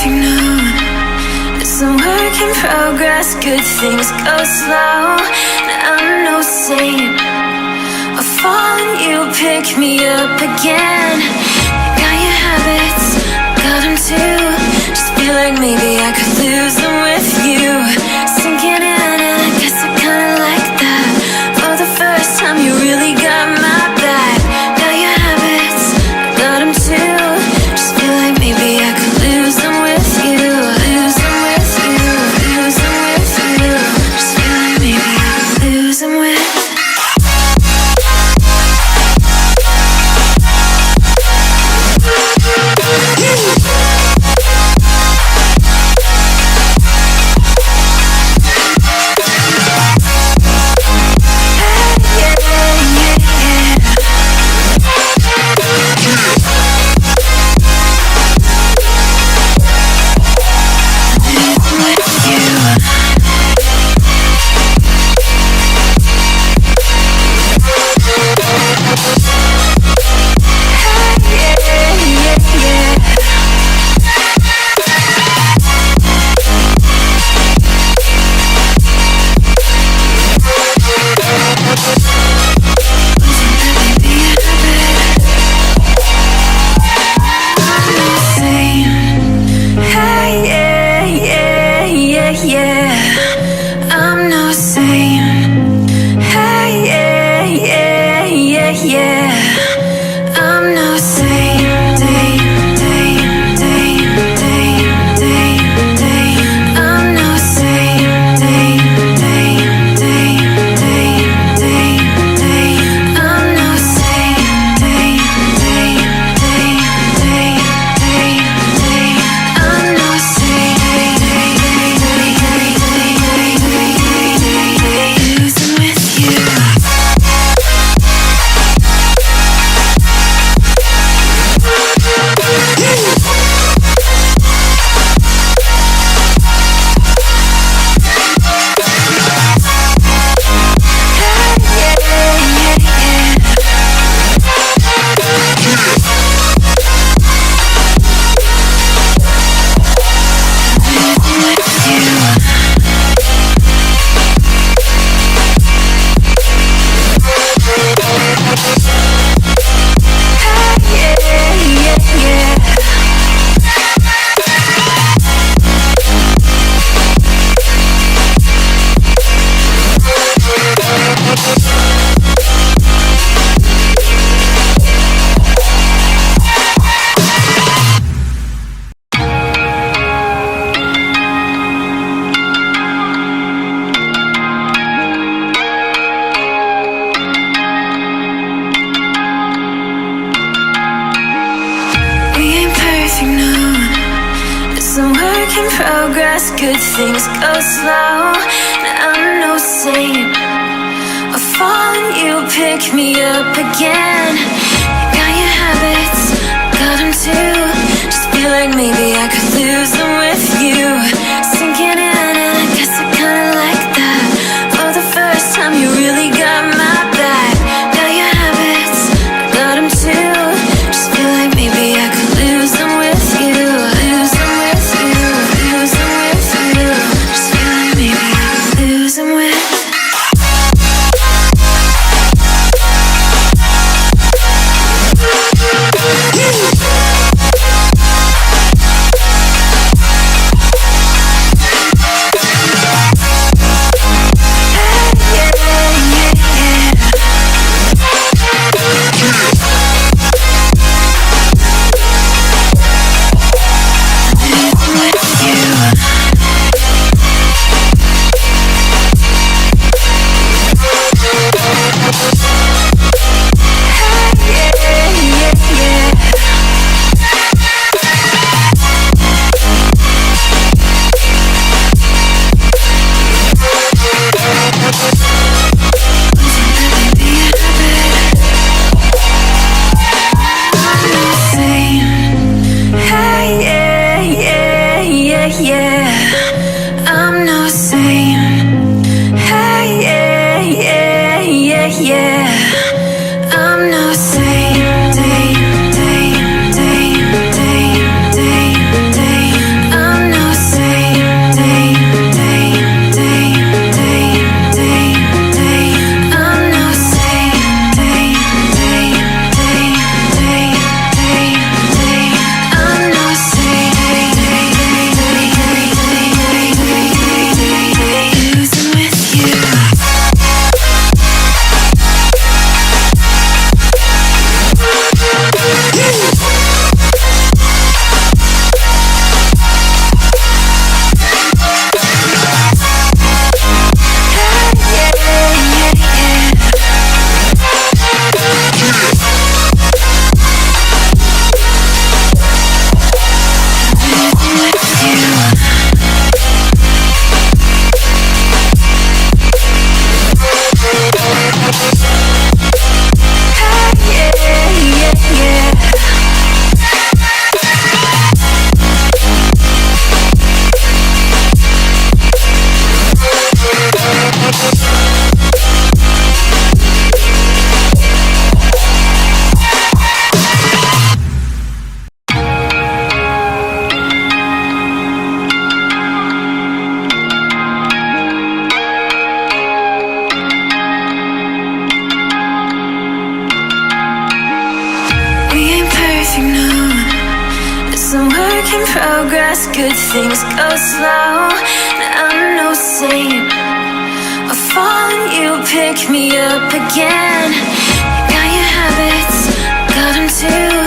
perfect, no. It's a work in progress. Good things go slow. And I'm no saint. I fall and you pick me up again. You got your habits, got them too. Just feel like maybe I could lose them with you. Sinking in and I guess I kinda like that. For the first time you really got my back. Got your habits, got them too. Just feel like maybe I could lose them with you. Lose them with you, lose them with you. Just feel like maybe I could lose them with you. Good things go slow, and I'm no saint. I fall and you pick me up again. You got your habits, got them too. Just feel like maybe I could lose them with you. Sinking in and I guess I kinda like that. For the first time you really got my back. Got your habits, got them too. Just feel like maybe I could lose them with you. Lose them with you, lose them with you. Just feel like maybe I could lose them with you. perfect noon. It's a work in progress, good things go slow. I'm no saint, I fall and you pick me up again. You got your habits, got them too.